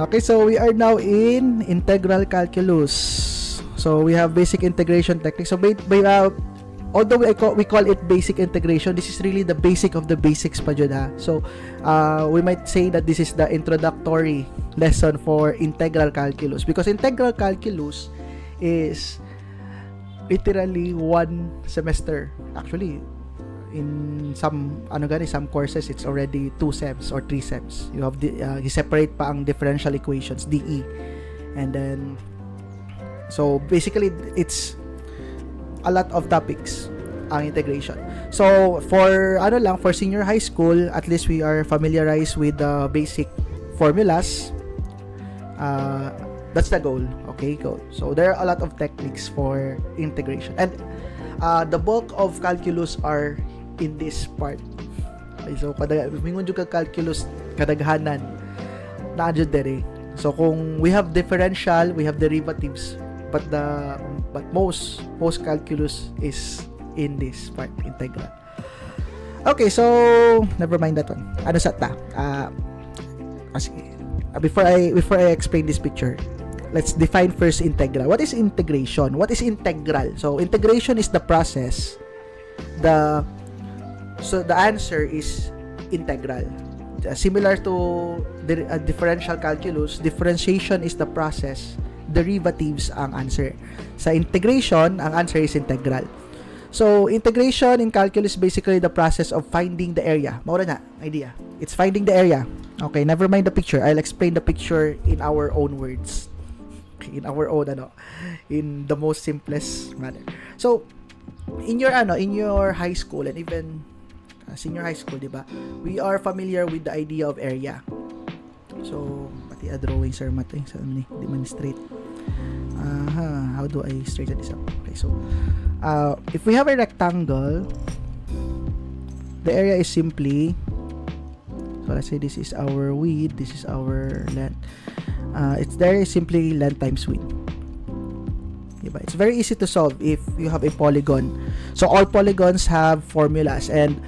Okay, so we are now in integral calculus. So we have basic integration technique. So although we call it basic integration, this is really the basic of the basics pa dyan, ha? So we might say that this is the introductory lesson for integral calculus, because integral calculus is literally one semester. Actually, in some some courses it's already 2 sems or 3 sems. You have you separate pa ang differential equations, DE, and then so basically it's a lot of topics ang integration. So for for senior high school, at least we are familiarized with the basic formulas. That's the goal. Okay, goal. So there are a lot of techniques for integration, and the bulk of calculus are in this part. Okay, so mingon jud ka calculus kadaghanan na jud dere. So kung we have differential, we have derivatives, but most calculus is in this part, integral. Okay, so never mind that one. Ano sa ta? Before I explain this picture, let's define first integral. What is integration? What is integral? So integration is the process. So the answer is integral. Similar to differential calculus, differentiation is the process, derivatives ang answer. Sa integration, ang answer is integral. So integration in calculus is basically the process of finding the area. Maura na, idea. It's finding the area. Okay, never mind the picture. I'll explain the picture in our own words. In our own in the most simplest manner. So in your high school and even senior high school, diba? We are familiar with the idea of area. So pati drawing sir mato sa demonstrate. How do I straighten this up? Okay, so if we have a rectangle, the area is simply, so let's say this is our width, this is our length. It's very simply length times width. Diba? It's very easy to solve if you have a polygon. So all polygons have formulas, and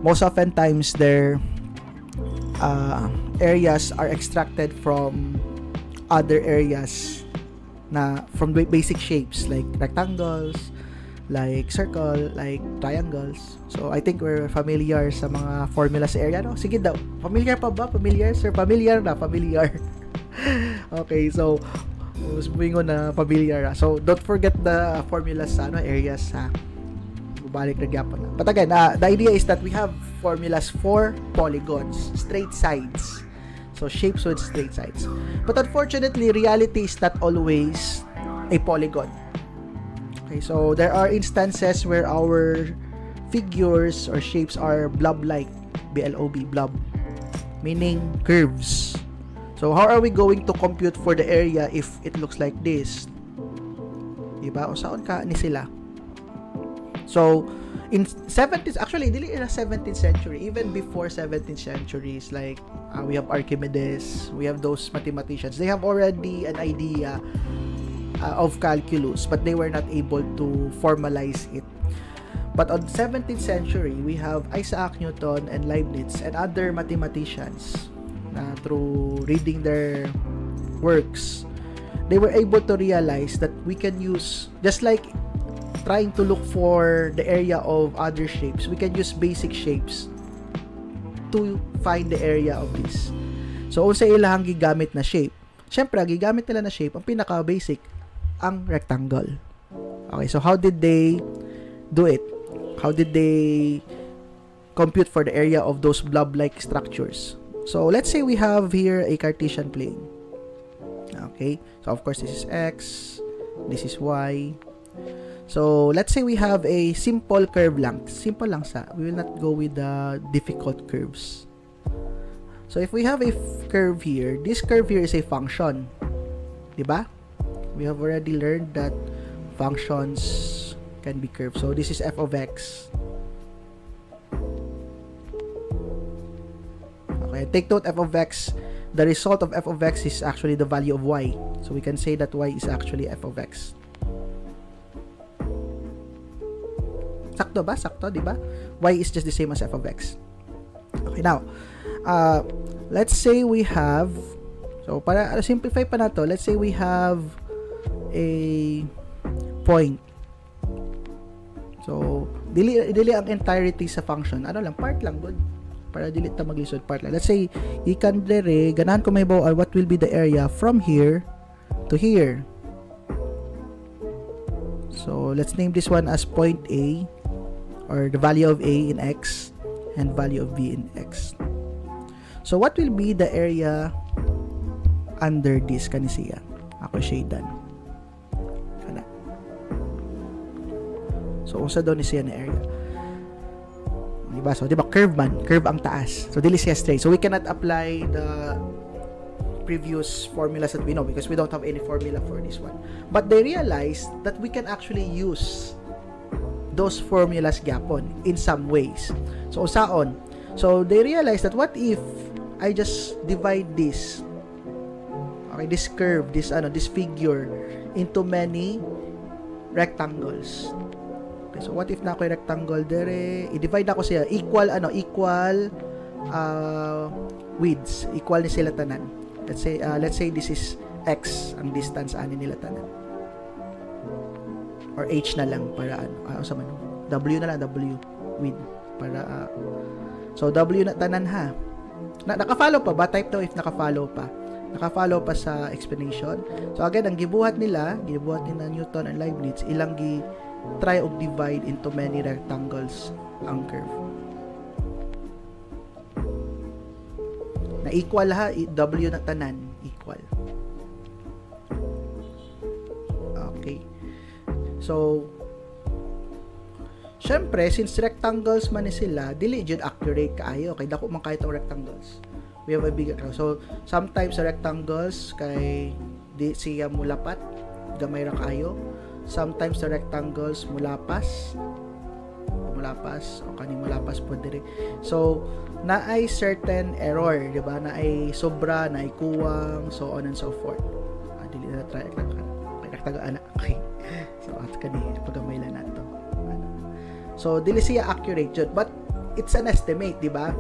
most often times their areas are extracted from other areas from basic shapes like rectangles, like circle, like triangles. So I think we're familiar sa mga formulas sa area, no? Sige daw, familiar pa ba? Familiar, sir? Familiar na, familiar. Okay, so moving on na familiar. So don't forget the formulas sa areas sa balik na gyapon na. But again, the idea is that we have formulas for polygons, straight sides. So shapes with straight sides. But unfortunately, reality is not always a polygon. Okay, so there are instances where our figures or shapes are blob-like, B-L-O-B, blob, meaning curves. So how are we going to compute for the area if it looks like this? Diba? O saan ka ni sila? So in 17th, actually dili in the 17th century, even before 17th centuries, like we have Archimedes, we have those mathematicians, they have already an idea of calculus, but they were not able to formalize it. But on 17th century, we have Isaac Newton and Leibniz and other mathematicians, through reading their works, they were able to realize that we can use, just like trying to look for the area of other shapes, we can use basic shapes to find the area of this. So sa ilahang gigamit na shape, syempre gigamit nila na shape, ang pinaka-basic, ang rectangle. Okay, so how did they do it? How did they compute for the area of those blob-like structures? So let's say we have here a Cartesian plane. Okay, so of course this is X, this is Y. So let's say we have a simple curve lang. Simple lang sa. We will not go with the difficult curves. So if we have a curve here, this curve here is a function. Diba? We have already learned that functions can be curved. So this is f of x. Okay, take note, f of x, the result of f of x is actually the value of y. So we can say that y is actually f of x. Sakto ba? Sakto, di ba? Y is just the same as f of x. Okay, now, let's say we have, So, para simplify pa na to, let's say we have a point. So, dili ang entirety sa function. Ano lang, part lang, good. Para dili ta maglisod, part lang. Let's say, ikan dere, ganahan ko may bawa, what will be the area from here to here. So, let's name this one as point A, or the value of A in X, and value of B in X. So, what will be the area under this kanisiya? Ako shadean. Kana. So, unsa daw ni siya na area? Diba? So, diba, curve man. Curve ang taas. So, dili siya straight. So, we cannot apply the previous formulas that we know because we don't have any formula for this one. But they realized that we can actually use those formulas gyapon in some ways. So, usaon? So, they realized that what if I just divide this, okay, this curve, this figure into many rectangles. Okay, so what if na ako rectangle dere, i-divide ako siya equal widths, equal ni sila tanan. Let's say this is x ang distance ani nila tanan. Or h na lang para sa man. W na lang, w width para so w na tanan ha. Naka-follow pa ba? Type daw if naka-follow pa. Naka-follow pa sa explanation. So again, ang gibuhat nila Newton and Leibniz, ilang try og divide into many rectangles ang curve. Na equal ha, W na tanan, equal. Okay. So, syempre, since rectangles man ni sila, dili jud accurate kaayo kay dako man kay tong rectangles. We have a bigger. So, sometimes sa rectangles kay di siya mulapat, gamay ra kaayo. Sometimes sa rectangles mulapas o kani mulapas po dire. So, naay certain error, di ba? Naay sobra, naay kuwang, so on and so forth. Dili na try ana. Okay. So, at kani pagamay lang nato. So, dili siya accurate jud, but it's an estimate, di ba?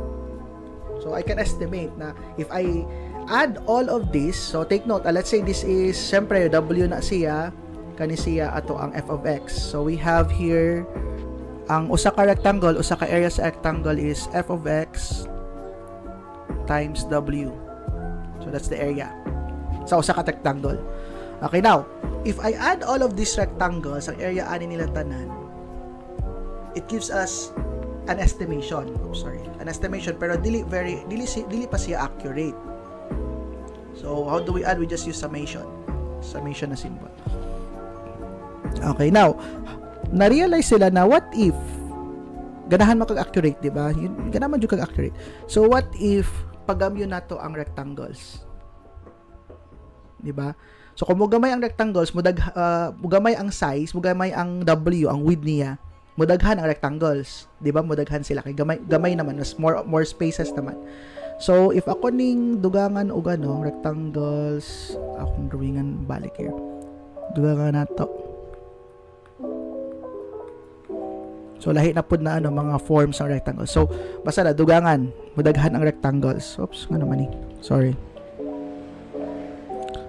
So, I can estimate na if I add all of this, so take note, let's say this is, syempre, W na siya, kani siya ato ang f of x. So, we have here, ang usa ka rectangle, usa ka area sa rectangle is f of x times W. So, that's the area sa usa ka rectangle. Okay, now, if I add all of these rectangles, ang area ani nila tanan, it gives us an estimation. An estimation, pero dili pa siya accurate. So, how do we add? We just use summation. Summation na symbol. Okay, now, na-realize sila na what if ganahan makag-accurate, di ba? Ganahan jud kag-accurate. So, what if pagamyo nato ang rectangles? Di ba? So, kung mugamay ang rectangles, mugamay ang size, mugamay ang W, ang width niya, mudaghan ang rectangles, di ba? Mudaghan sila kay gamay naman, mas more spaces naman. So if ako ning dugangan og rectangles, akong drawingan balik here. Dugangan nato. So lahi na pud na mga forms ng rectangles. So basta na dugangan, mudaghan ang rectangles. Oops, nga naman sorry.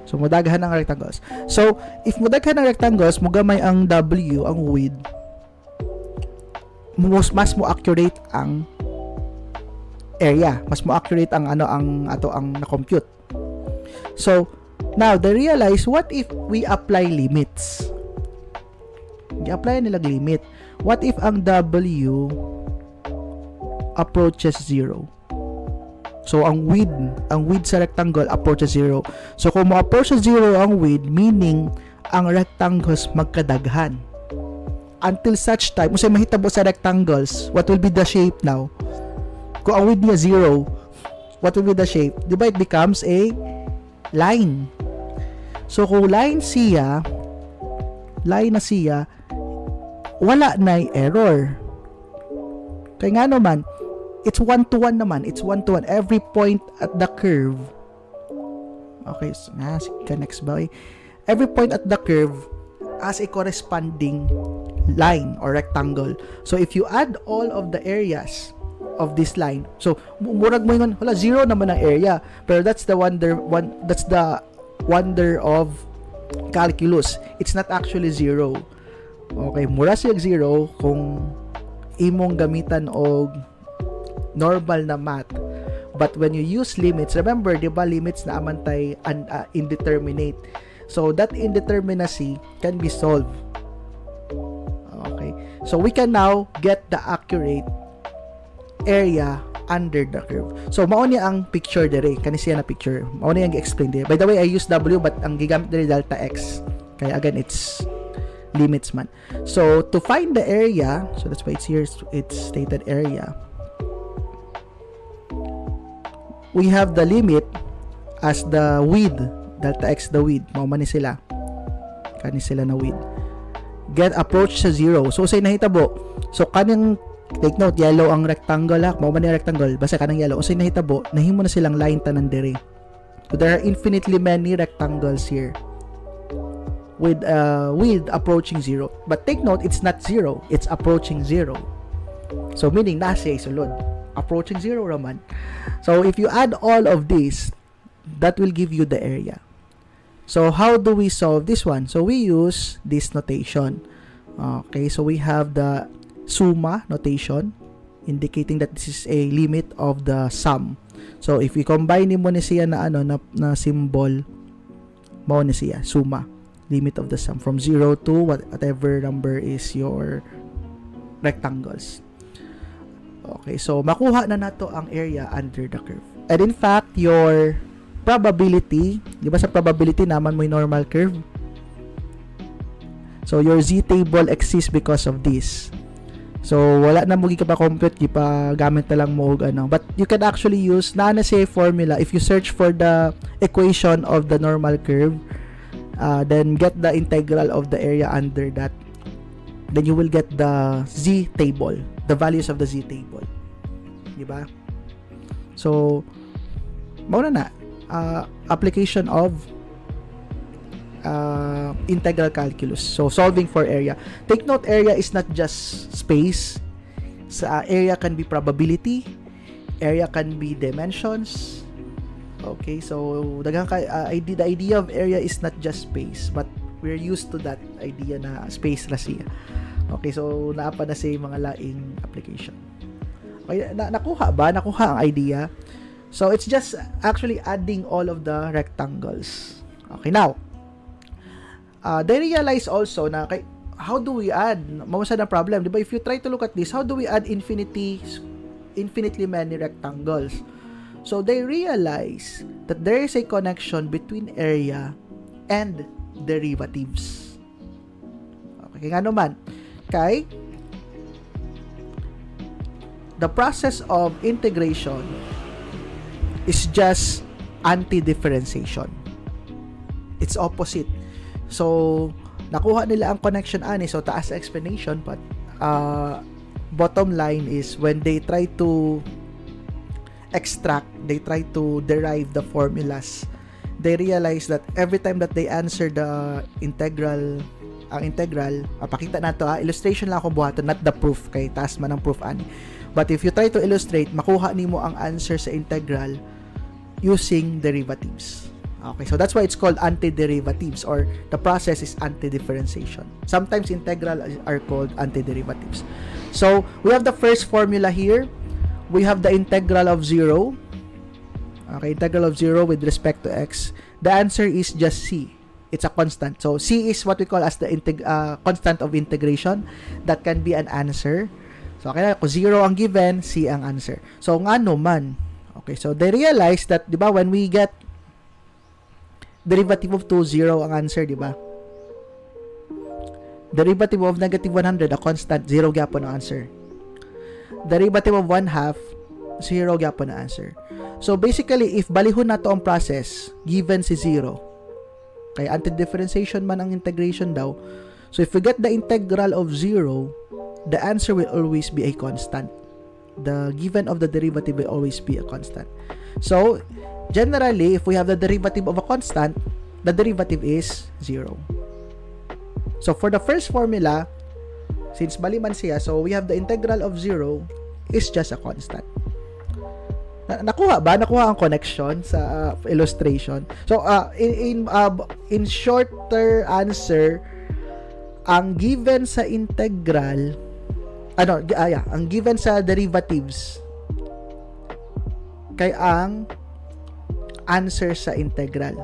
So mudaghan ang rectangles. So if mudaghan ang rectangles, mugamay ang W, ang width, mas mo accurate ang area, mas mo accurate ang ang na-compute. So now they realize, what if we apply limits? I-apply nilang limit. What if ang W approaches 0? So ang width sa rectangle approaches 0. So kung mo approach 0 ang width, meaning ang rectangles magkadaghan. Until such time, kung mahitabo sa rectangles, what will be the shape now? Kung ang width niya 0, what will be the shape? Diba it becomes a line? So kung line na siya, wala na error. Kaya nga naman, it's 1-to-1 naman. It's 1-to-1. Every point at the curve. Okay, so next ba? Every point at the curve has a corresponding line or rectangle. So if you add all of the areas of this line. So murag mo ingon, wala, zero naman ang area. Pero that's the wonder of calculus. It's not actually zero. Okay, mura siya zero kung imong gamitan og normal na math. But when you use limits, remember, di ba, limits na amantay indeterminate. So that indeterminacy can be solved. Okay, so we can now get the accurate area under the curve. So mao ni ang picture dire, kani siya na picture. Mao ni ang explain dire. By the way, I use W but ang gigamit dire delta x. Kaya again, it's limits man. So to find the area, so that's why it's here, it's stated area. We have the limit as the width, delta x the width. Mao man ni sila. Kani sila na width. Get approach sa zero. So say nahitabo. So kanang take note, yellow ang rectangle ha. Mao man ni rectangle, basta kanang yellow. So say nahitabo, nahimo na silang line tanan dire. So there are infinitely many rectangles here with width approaching zero. But take note, it's not zero, it's approaching zero. So meaning nasa isulod, approaching zero raman. So if you add all of this, that will give you the area. So how do we solve this one? So we use this notation. Okay, so we have the summa notation indicating that this is a limit of the sum. So if we combine mo ni siya na ano na symbol, mao ni siya summa, limit of the sum from 0 to whatever number is your rectangles. Okay, so makuha na nato ang area under the curve. And in fact, your probability, di ba sa probability naman mo yung normal curve? So your z table exists because of this. So wala na mo gipa-compute, gipa-gamit na lang mo og ano. But you can actually use na say formula if you search for the equation of the normal curve, then get the integral of the area under that. Then you will get the z table, the values of the z table. Di ba? So mao na application of integral calculus. So solving for area. Take note, area is not just space. Area can be probability, area can be dimensions. Okay, so the idea of area is not just space, but we're used to that idea na space ra siya. Okay, so naapa na sa mga laing application. Okay, nakuha ang idea. So it's just actually adding all of the rectangles. Okay, now they realize also na how do we add? Mawasa na problem, di ba? If you try to look at this, how do we add infinitely many rectangles? So they realize that there is a connection between area and derivatives. Okay, nga naman, kay the process of integration is just anti-differentiation. It's opposite. So, nakuha nila ang connection ani. So, taas explanation, but bottom line is when they try to extract, they try to derive the formulas, they realize that every time that they answer the integral, pakita na to illustration lang ako buhaton, not the proof, kay taas man ang proof ani. But if you try to illustrate, makuha nimo ang answer sa integral using derivatives. Okay, so that's why it's called anti-derivatives, or the process is anti-differentiation. Sometimes integral are called anti-derivatives. So we have the first formula here. We have the integral of 0. Okay, integral of 0 with respect to x. The answer is just c. It's a constant. So c is what we call as the constant of integration. That can be an answer. So kaya kung 0 ang given, c ang answer. So ngano man. Okay, so they realize that, di ba, when we get derivative of 2, 0 ang answer, di ba? Derivative of negative 100, a constant, 0 gyapon ang answer. Derivative of 1/2, 0 gyapon ang answer. So basically, if balihon na to ang process, given si 0, kaya anti-differentiation man ang integration daw. So if we get the integral of 0, the answer will always be a constant. The given of the derivative will always be a constant. So generally, if we have the derivative of a constant, the derivative is 0. So for the first formula, since bali man siya, so we have the integral of 0 is just a constant. Nakuha ba? Nakuha ang connection sa illustration. So, in shorter answer, ang given sa integral, ang given sa derivatives, kay ang answer sa integral.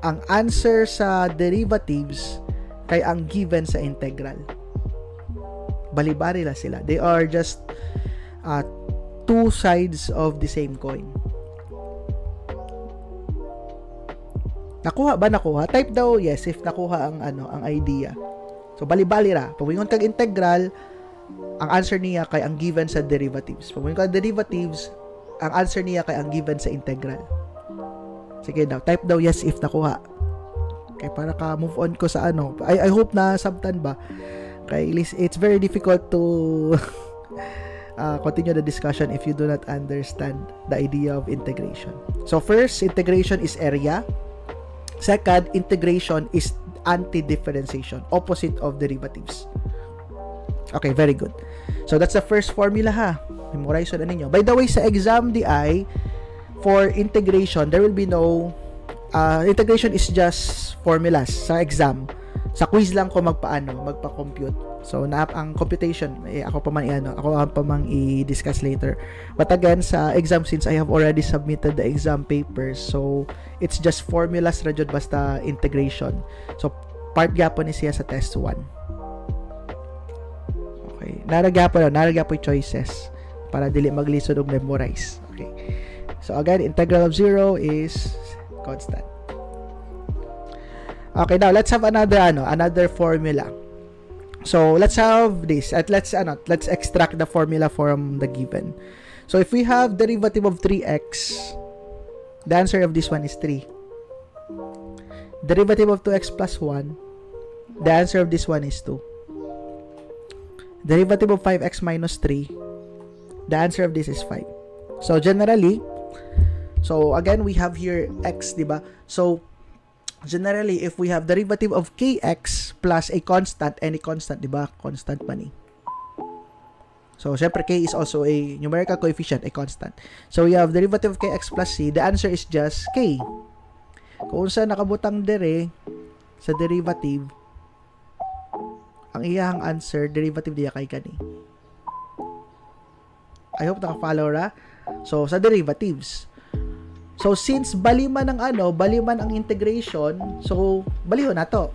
Ang answer sa derivatives, kay ang given sa integral. Bali-bali lang sila. They are just two sides of the same coin. Nakuha ba? Nakuha? Type daw yes if nakuha ang idea. So bali-bali ra. Pag wingon kag integral, ang answer niya kay ang given sa derivatives. Pag wingon kag derivatives, ang answer niya kay ang given sa integral. Sige daw, type daw yes if nakuha. Okay, para ka move on ko sa I hope na sabtan ba. Kay it's very difficult to continue the discussion if you do not understand the idea of integration. So first, integration is area. Second, integration is anti-differentiation, opposite of derivatives. Okay, very good. So that's the first formula ha. Memorize na ninyo. By the way, sa exam DI, for integration, there will be no integration is just formulas sa exam. Sa quiz lang ko magpa-compute. So, ang computation, ako pa mang i-discuss later. But again, sa exam, since I have already submitted the exam papers, so, it's just formulas ra jud basta integration. So, part gyapon ni siya sa test 1. Okay. Naragyapo choices para dili maglisod og memorize. Okay. So, again, integral of 0 is constant. Okay, now, let's have another formula. So, let's have this. At let's extract the formula from the given. So, if we have derivative of 3x, the answer of this one is 3. Derivative of 2x plus 1, the answer of this one is 2. Derivative of 5x minus 3, the answer of this is 5. So, generally, again, we have here x, diba? So, generally, if we have derivative of kx plus a constant, any constant, diba? Constant man eh. So, syempre, k is also a numerical coefficient, a constant. So, we have derivative of kx plus c. The answer is just k. Kung saan nakabutang dire sa derivative, ang iyang answer, derivative diya kay kani. I hope naka-follow ra. So, sa derivatives. So, since baliman ang integration, so, baliho na to.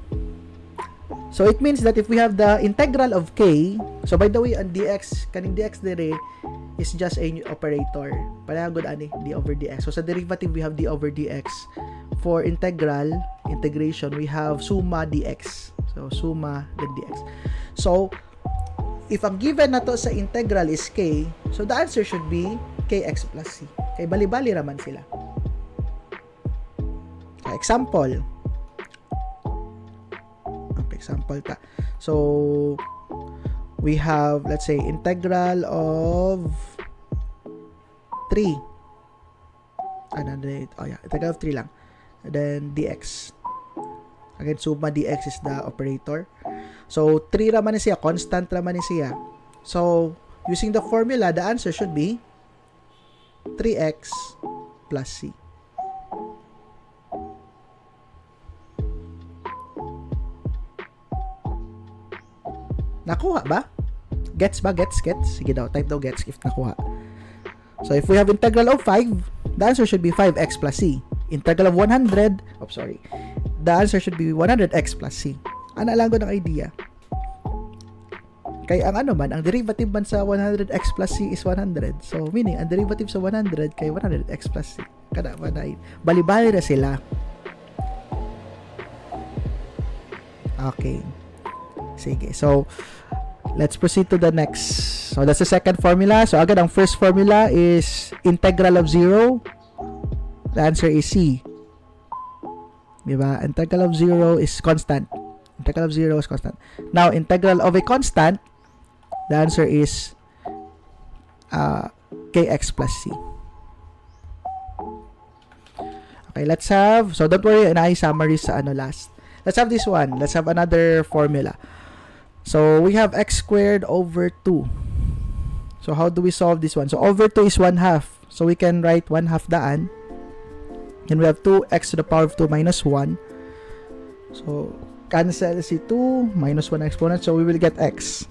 So, it means that if we have the integral of k, so, by the way, ang dx, kaning dx dire, is just a operator. Palagod ani, d over dx. So, sa derivative, we have d over dx. For integration, we have summa dx. So, summa, then dx. So, if ang given na to sa integral is k, so, the answer should be kx plus c. Kay bali-bali raman sila. Example ta. So, we have, let's say, integral of 3. Integral of 3 lang. And then, dx. Again, summa dx is the operator. So, 3 raman ni siya. Constant raman ni siya. So, using the formula, the answer should be 3x plus c. Nakuha ba? Gets ba? Gets? Sige daw, type daw gets if nakuha. So, if we have integral of 5, the answer should be 5x plus c. Integral of 100, the answer should be 100x plus c. Ano lang ko ng idea? Kaya ang ang derivative man sa 100x plus c is 100. So, meaning, ang derivative sa 100 kay 100x plus c. Kada manay. Bali-bali na sila. Okay. Sige. So, let's proceed to the next. So, that's the second formula. So, agad, ang first formula is integral of 0. The answer is C. Diba? Integral of 0 is constant. Integral of 0 is constant. Now, integral of a constant, the answer is kx plus c. Okay, let's have, so don't worry, summary sa last. Let's have this one. Let's have another formula. So, we have x squared over 2. So, how do we solve this one? So, over 2 is 1/2. So we can write 1/2 daan. And we have 2x to the power of 2 minus 1. So, cancel si 2 minus 1 exponent. So, we will get x.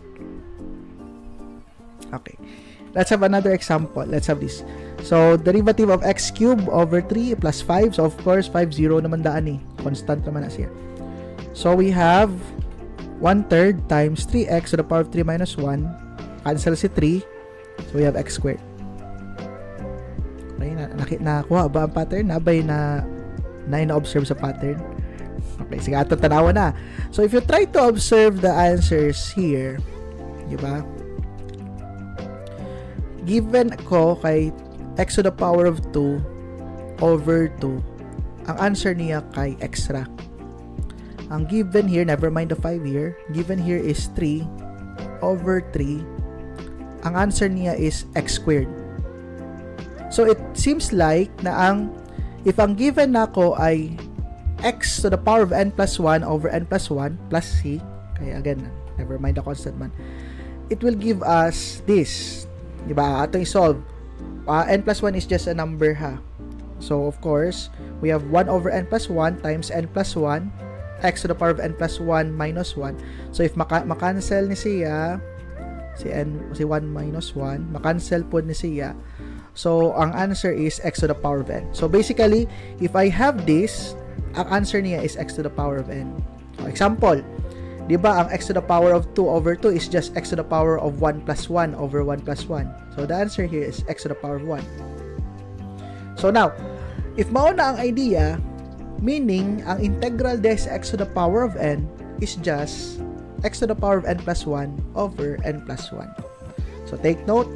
Okay. Let's have another example. Let's have this. So, derivative of x cubed over 3 plus 5. So, of course, 5, 0 naman daan eh. Constant naman na siya. So, we have 1/3 times 3x to the power of 3 minus 1. Cancel si 3. So, we have x squared. Okay, nakuha ba ang pattern? Nabay na ina-observe sa pattern? Okay, sige, ato tanawa na. So, if you try to observe the answers here, di ba? Given ko kay x to the power of 2 over 2, ang answer niya kay extra. Ang given here, never mind the 5 here, given here is 3 over 3. Ang answer niya is x squared. So, it seems like na if ang given nako ay x to the power of n plus 1 over n plus 1 plus c, kaya again, never mind the constant man, it will give us this. Diba? Atong i-solve. N plus 1 is just a number ha. So, of course, we have 1 over n plus 1 times n plus 1, x to the power of n plus 1 minus 1. So, if makancel ni siya, si 1 minus 1, makancel po ni siya. So, ang answer is x to the power of n. So, basically, if I have this, ang answer niya is x to the power of n. So, example, di ba, ang x to the power of 2 over 2 is just x to the power of 1 plus 1 over 1 plus 1. So, the answer here is x to the power of 1. So, now, if mauna ang idea, meaning, ang integral des x to the power of n is just x to the power of n plus 1 over n plus 1. So, take note,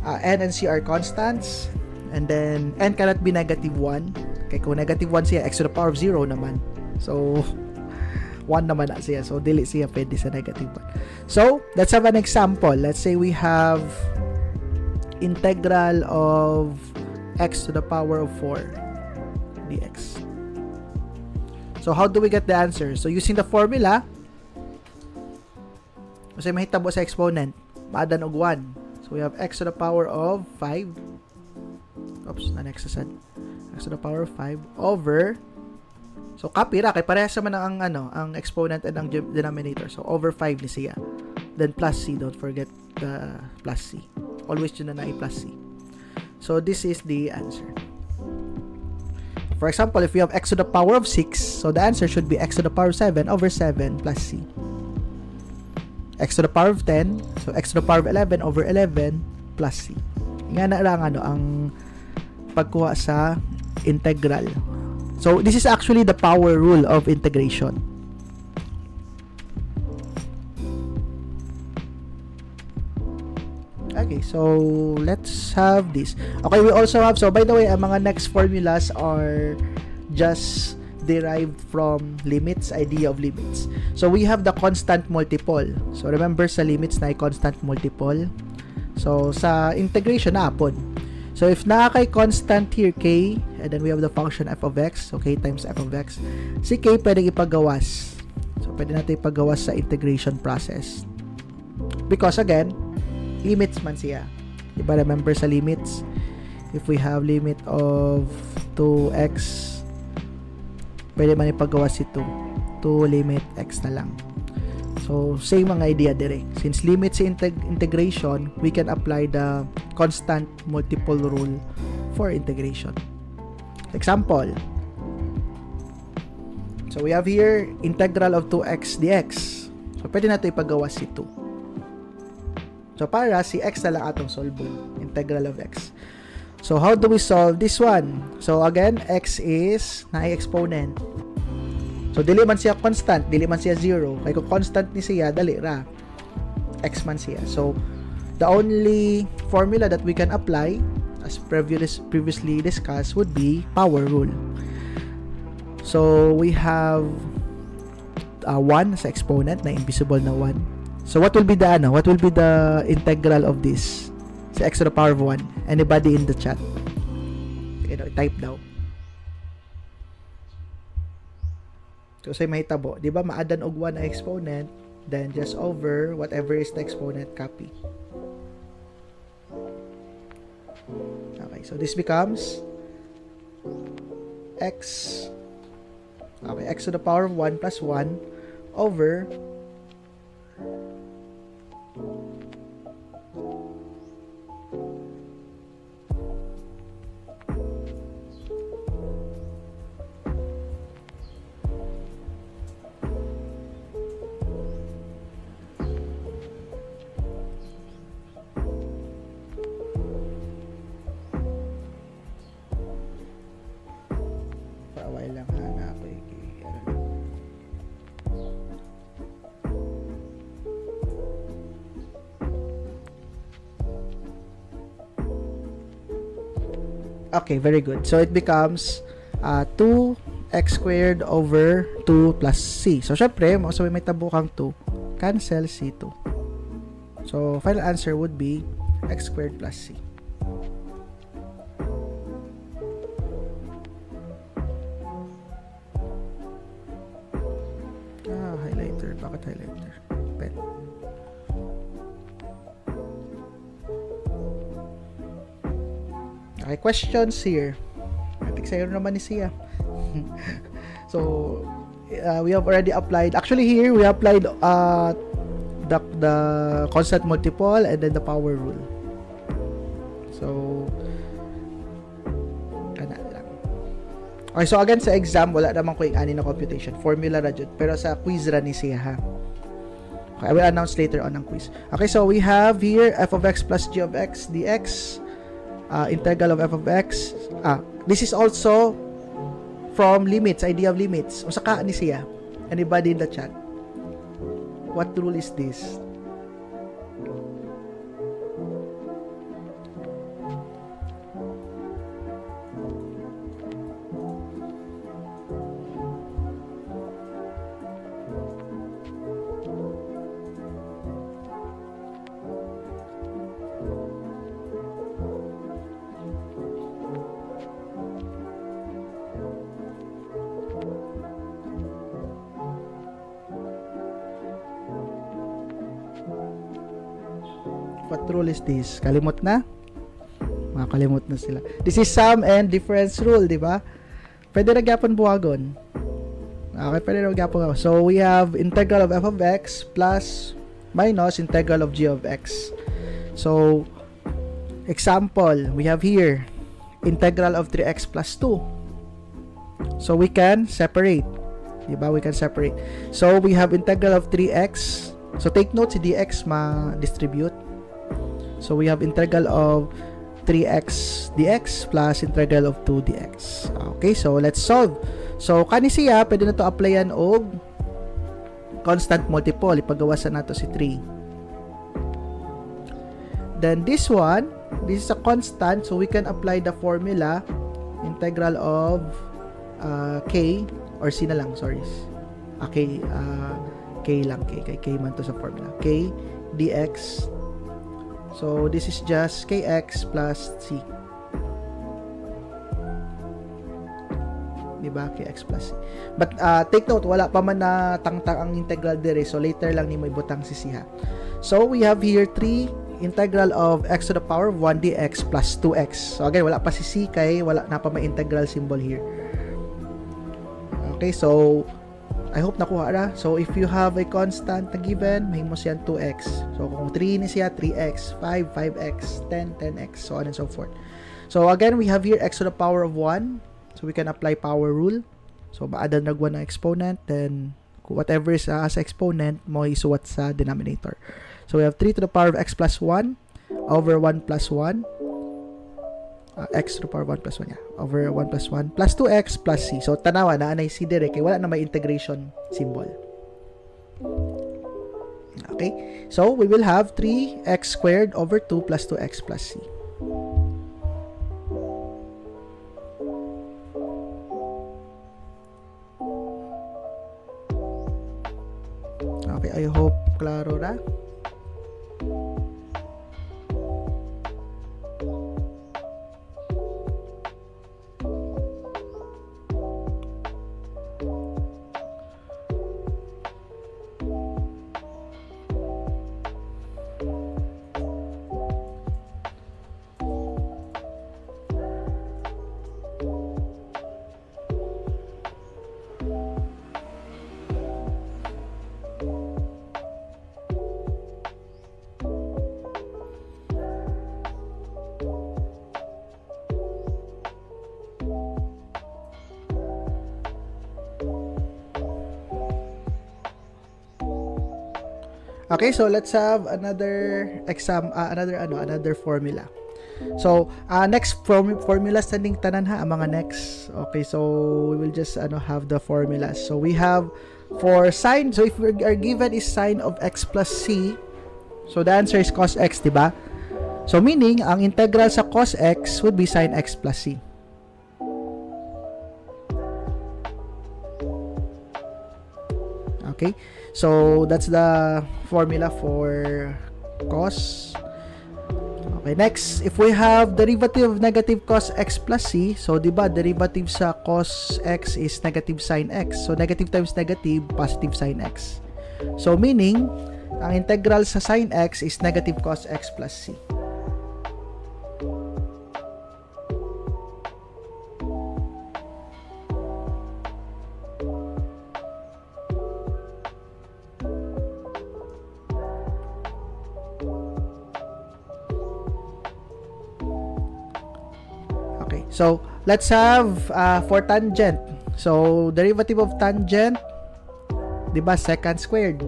n and c are constants, and then n cannot be negative 1. Kaya kung negative 1 siya, x to the power of 0 naman. So, 1 naman na siya. So, dili siya pwede sa negative 1. So, let's have an example. Let's say we have integral of x to the power of 4 dx. So, how do we get the answer? So, using the formula, kasi mahitabo sa exponent, maadan og 1. So, we have x to the power of 5. Oops, na-next sa x to the power of 5 over, so, copy ra, kay parehas naman ang exponent and ang denominator. So, over 5 ni siya. Then, plus c. Don't forget the plus c. Always yun na i-plus c. So, this is the answer. For example, if we have x to the power of 6, so the answer should be x to the power of 7 over 7 plus c. X to the power of 10, so x to the power of 11 over 11 plus c. Nga na lang ang pagkuha sa integral. So, this is actually the power rule of integration. Okay, so let's have this. Okay, we also have, so by the way, ang mga next formulas are just derived from limits, idea of limits. So, we have the constant multiple. So, remember sa limits na constant multiple. So, sa integration na apon. So, if na kay constant here, k, and then we have the function f of x, so k times f of x, si k pwedeng ipagawas. So, pwede natin ipagawas sa integration process. Because, again, limits man siya. Diba, remember sa limits? If we have limit of 2x, pwede man ipagawas si 2 limit x na lang. So, same mga idea dire. Since limit sa integration, we can apply the constant multiple rule for integration. Example. So, we have here integral of 2x dx. So, pwede na ito ipagawas si 2. So, para si x na lang atong solve. Integral of x. So, how do we solve this one? So, again, x is na-exponent. So, dili man siya constant, dili man siya 0. Kaya kung constant ni siya, dali ra. X man siya. So, the only formula that we can apply, as previously discussed, would be power rule. So, we have 1 sa exponent, na invisible na 1. So, what will be the integral of this? Sa x to the power of 1. Anybody in the chat? Type daw. So, say mahitabo. Di ba, maadan og 1 na exponent, then just over whatever is the exponent, copy. Okay. Okay, so this becomes x, okay, x to the power of 1 plus 1 over okay, very good. So it becomes 2x squared over 2 plus c. So syempre, may tabukang 2. Cancel c2. So final answer would be x squared plus c. Highlighter. Bakit highlighter? Pen. Okay, questions here. I think sa'yo naman ni Sia. So, we have already applied. Actually, here, we applied the constant multiple and then the power rule. So, kana lang. Okay, so again, sa exam, wala naman ko yung ani na computation. Formula na dyan. Pero sa quiz ra ni Sia, ha? Okay, I will announce later on ang quiz. Okay, so we have here f of x plus g of x dx. Integral of f of x. This is also from limits, idea of limits. O saka ni siya. Anybody in the chat? What rule is this? What rule is this? Kalimot na? Makakalimot na sila. This is sum and difference rule, di ba? Pwede na gyapon buhagon. Okay, pwede na gyapon. So, we have integral of f of x plus minus integral of g of x. So, example, we have here integral of 3x plus 2. So, we can separate. Di ba? We can separate. So, we have integral of 3x. So, take note si dx ma-distribute. So, we have integral of 3x dx plus integral of 2 dx. Okay, so let's solve. So, kani siya, pwede na to applyan og constant multiple. Ipagawasan nato si 3. Then, this one, this is a constant. So, we can apply the formula integral of k or c na lang, sorry. K lang, k man to sa formula. K dx. So, this is just kx plus c. Diba? Kx plus c. But, take note, wala pa man na tangtang ang integral dire. So, later lang ni may butang si c ha. So, we have here 3 integral of x to the power of 1 dx plus 2x. So, again, wala pa si c kay wala na pa may integral symbol here. Okay, so, I hope nakuha na. So, if you have a constant na given, mahimo siyan 2x. So, kung 3 ni siya, 3x, 5, 5x, 10, 10x, so on and so forth. So, again, we have here x to the power of 1. So, we can apply power rule. So, maadan nagwan ng exponent, then, whatever is as exponent, mo isuwat sa denominator. So, we have 3 to the power of x plus 1 over 1 plus 1. X to the power of 1 plus 1 over 1 plus 1 plus 2x plus c. So, tanawa na anay c dire kay wala na may integration symbol. Okay? So, we will have 3x squared over 2 plus 2x plus c. Okay, I hope klaro na. Okay, so let's have another another formula. So, next formula standing tanan ha, ang mga next. Okay, so we will just have the formulas. So we have for sine, so if we are given is sine of x plus c, so the answer is cos x, diba? So meaning, ang integral sa cos x would be sine x plus c. Okay, so that's the formula for cos. Okay, next, if we have derivative of negative cos x plus c, so diba, derivative sa cos x is negative sine x. So negative times negative, positive sine x. So meaning, ang integral sa sine x is negative cos x plus c. So, let's have for tangent. So, derivative of tangent, diba, secant squared.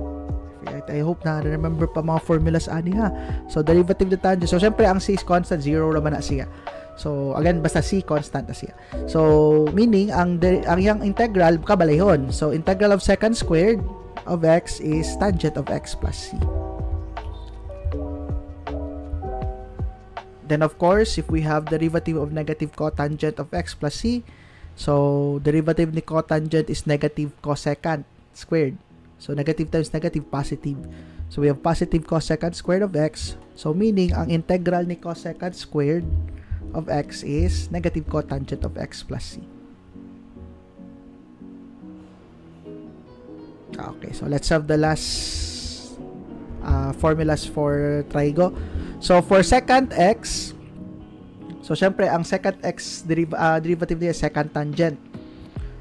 I hope na remember pa mga formulas ani ha. So, derivative of tangent. So, syempre, ang c is constant, 0 naman na siya. So, again, basta c constant na siya. So, meaning, ang yung integral, kabalehon. So, integral of secant squared of x is tangent of x plus c. Then, of course, if we have derivative of negative cotangent of x plus c, so derivative ni cotangent is negative cosecant squared. So, negative times negative, positive. So, we have positive cosecant squared of x. So, meaning, ang integral ni cosecant squared of x is negative cotangent of x plus c. Okay, so let's have the last formulas for trigo. So, for secant x, so, syempre, ang secant x derivative niya is secant tangent.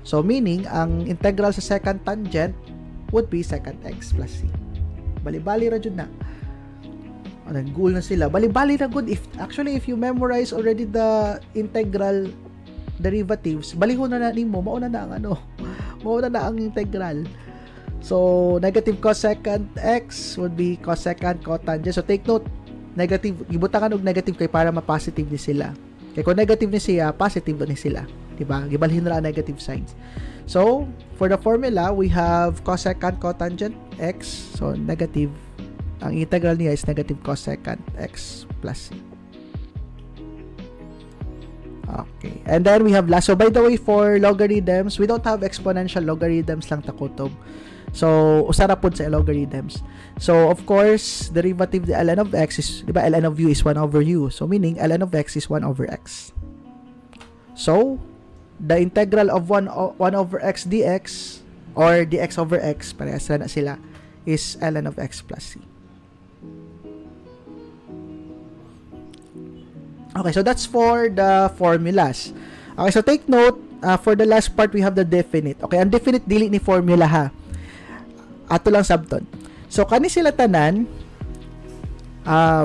So, meaning, ang integral sa secant tangent would be secant x plus c. Bali-bali ra jud na. Nag-goal na sila. Bali-bali ra good. If you memorize already the integral derivatives, balihon na nimo, mauna na ang integral. So, negative cosecant x would be cosecant cotangent. So, take note, negative, gibutangan og negative kay para ma-positive ni sila. Kay kung negative ni siya, positive ni sila. Diba? Gibalhin na ang negative signs. So, for the formula, we have cosecant cotangent x. So, negative. Ang integral niya is negative cosecant x plus c. Okay. And then, we have last. So, by the way, for logarithms, we don't have exponential logarithms lang takutob. So, usara po sa logarithms. So, of course, derivative the ln of x is, di ba, ln of u is 1 over u. So, meaning, ln of x is 1 over x. So, the integral of 1 over x dx, or dx over x, parehas na sila, is ln of x plus c. Okay, so that's for the formulas. Okay, so take note, for the last part, we have the definite. Okay, ang definite, dili ni formula ha. Ato lang sabton. So, kani sila tanan,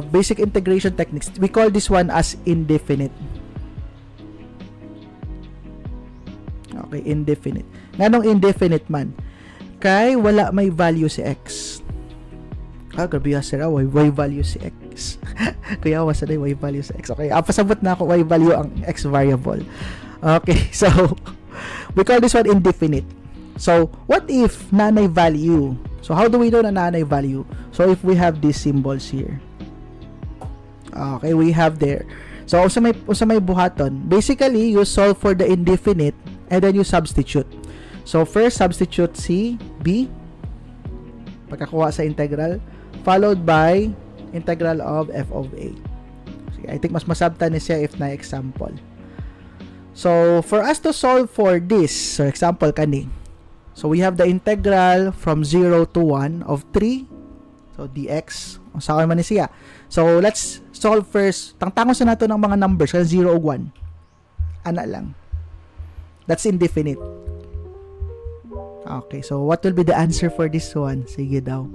basic integration techniques. We call this one as indefinite. Okay, indefinite. Nganong indefinite man? Kay wala may value si x. Grabe sir, y value si x. Kaya wasa na y value si x. Okay, pasabot na ako y value ang x variable. Okay, so, we call this one indefinite. So, what if nanay value? So, how do we know na nanay value? So, if we have these symbols here. Okay, we have there. So, sa may buhaton, basically, you solve for the indefinite and then you substitute. So, first, substitute C, B, pagkakuha sa integral, followed by integral of f of a. Sige, I think mas masabta ni siya if na example. So, for us to solve for this, so example kani, so we have the integral from 0 to 1 of 3, so dx, saan man ni siya. So, let's solve first, tangtangos na nato ng mga numbers, kaya 0 o 1, ana lang. That's indefinite. Okay, so what will be the answer for this one? Sige daw.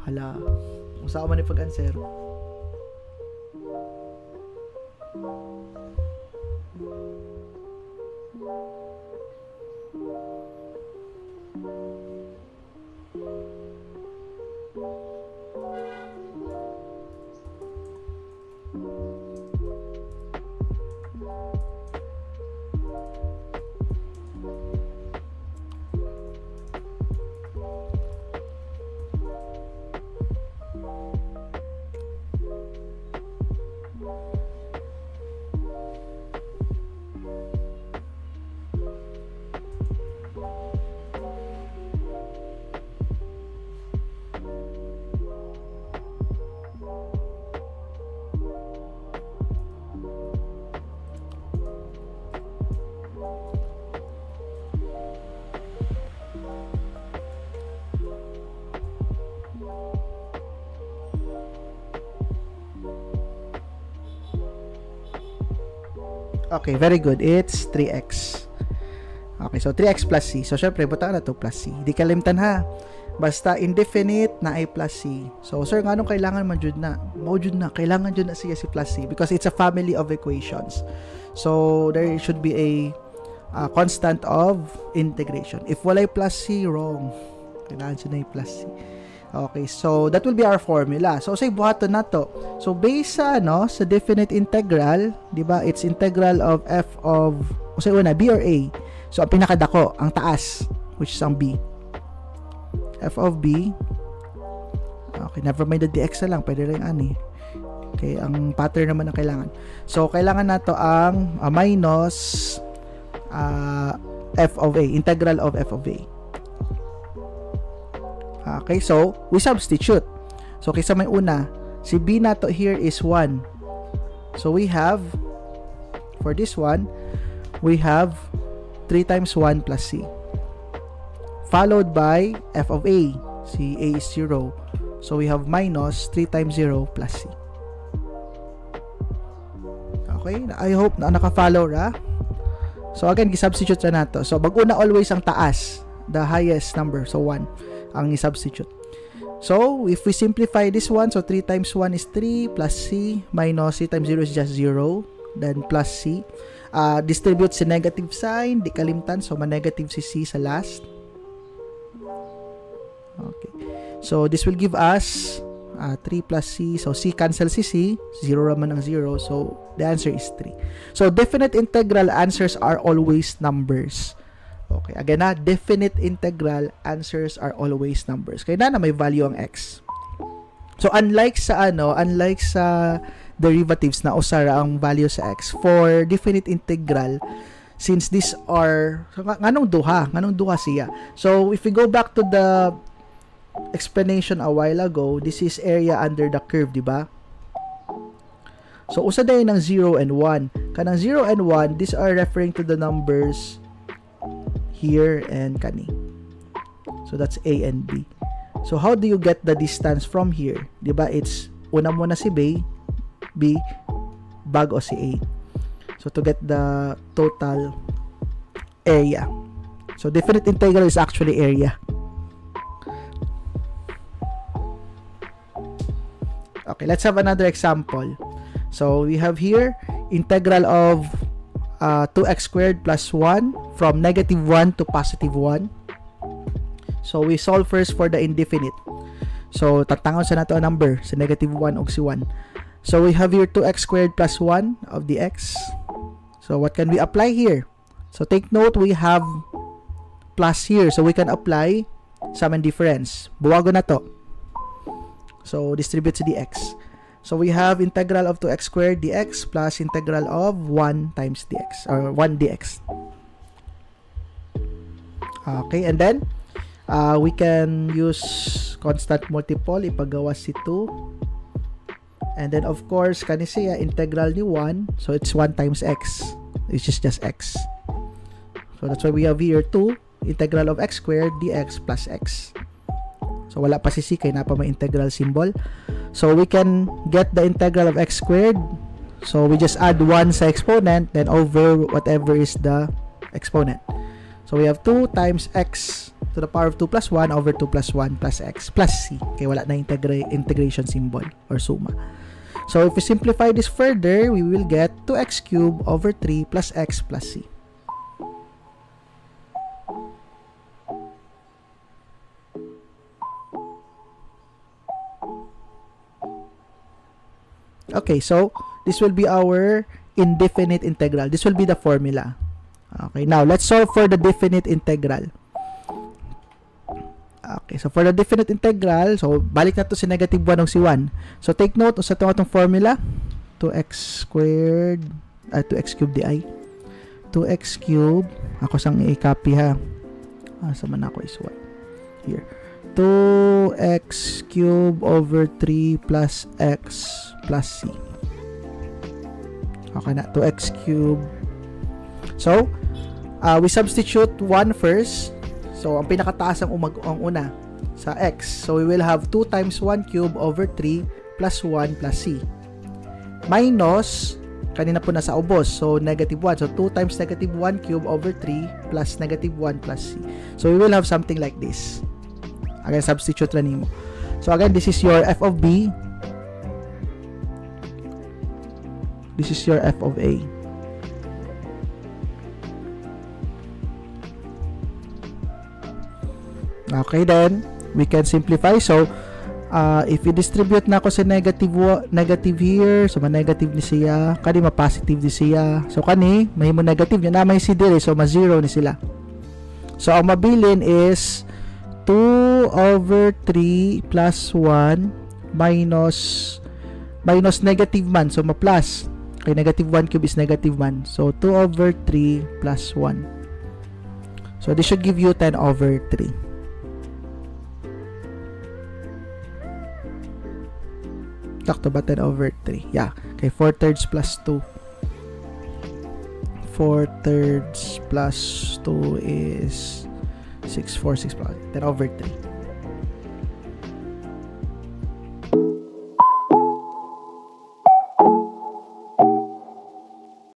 Hala, saan man ni pag-answer? Okay, very good. It's 3x. Okay, so 3x plus c. So, syempre, buta na to plus c. Di kalimtan ha. Basta indefinite na ay plus c. So, sir, nga nung kailangan man jud na? Maujud na. Kailangan jud na siya si plus c because it's a family of equations. So, there should be a constant of integration. If walay plus c, wrong. Kailangan siya na yung plus c. Okay, so that will be our formula. So say buhaton na to. So based sa sa definite integral, 'di ba? It's integral of f of say una b or a. So ang pinakadako, ang taas, which is ang b. F of b. Okay, never mind the dx na lang, pwede rin ani. Okay, ang pattern naman ang kailangan. So kailangan nato ang minus f of a, integral of f of a. Okay, so we substitute. So kaysa may una, si b nato here is 1. So we have, for this one, we have 3 times 1 plus c. Followed by f of a. Si a is 0. So we have minus 3 times 0 plus c. Okay, I hope na naka-follow ra. So again, gi-substitute na nato. So bag-una always ang taas, the highest number, so 1 ang i-substitute. So, if we simplify this one, so 3 times 1 is 3 plus c minus 3 times 0 is just 0, then plus c. Distribute sa negative sign, di kalimtan, so ma-negative si c sa last. Okay. So, this will give us 3 plus c. So, c cancel si c, 0 naman ang 0. So, the answer is 3. So, definite integral answers are always numbers. Okay, again na, definite integral answers are always numbers. Kaya na may value ang x. So unlike sa derivatives na usara ang value sa x, for definite integral, since these are nganong duha siya. So if we go back to the explanation a while ago, this is area under the curve, di ba? So usa day ng 0 and 1. Kanang 0 and 1, these are referring to the numbers here and kani. So that's A and B. So how do you get the distance from here? 'Di ba? It's una mo na si B, bago si A. So to get the total area. So definite integral is actually area. Okay, let's have another example. So we have here integral of 2x squared plus 1 from negative 1 to positive 1. So we solve first for the indefinite. So tatangon sa nato ang number sa negative 1 og si 1. So we have here 2x squared plus 1 of the x. So what can we apply here? So take note, we have plus here, so we can apply sum and difference. Buwago na to. So distribute sa dx. So we have integral of 2x squared dx plus integral of 1 times dx, or 1 dx. Okay, and then we can use constant multiple, ipagawa si 2. And then of course, kani siya integral ni 1, so it's 1 times x, which is just x. So that's why we have here 2 integral of x squared dx plus x. So wala pa si c, kay na pa may integral symbol. So we can get the integral of x squared. So we just add 1 sa exponent, then over whatever is the exponent. So we have 2 times x to the power of 2 plus 1 over 2 plus 1 plus x plus c. Kaya wala na integration symbol or suma. So if we simplify this further, we will get 2x cubed over 3 plus x plus c. Okay, so this will be our indefinite integral. This will be the formula. Okay, now let's solve for the definite integral. Okay, so for the definite integral, so balik na to si negative 1 o si 1. So take note sa itong formula, 2x squared, 2x cubed di. 2x cubed, ako sang i-copy ha. Asa man ako is 1. Here. 2x cubed over 3 plus x plus c. Okay na, 2x cubed. So, we substitute 1 first. So, ang pinakataas ang una sa x. So, we will have 2 times 1 cube over 3 plus 1 plus c. Minus, kanina po nasa ubos. So, negative 1. So, 2 times negative 1 cube over 3 plus negative 1 plus c. So, we will have something like this. Again, substitute lang nimo. So, again, this is your f of b. This is your f of a. Okay, then we can simplify. So if you distribute na ako sa negative here, so ma-negative ni siya, kani ma-positive ni siya. So kani mahimo negative nya na may si dire, so ma-zero ni sila. So ang mabilin is 2 over 3 plus 1 minus negative man, so ma-plus. Okay, negative 1 cube is negative 1. So 2 over 3 plus 1. So this should give you 10 over 3. Sakto ba 10 over 3? Yeah. Okay, 4/3 plus 2. 4/3 plus 2 is 6. 4, 6 plus 10 over 3.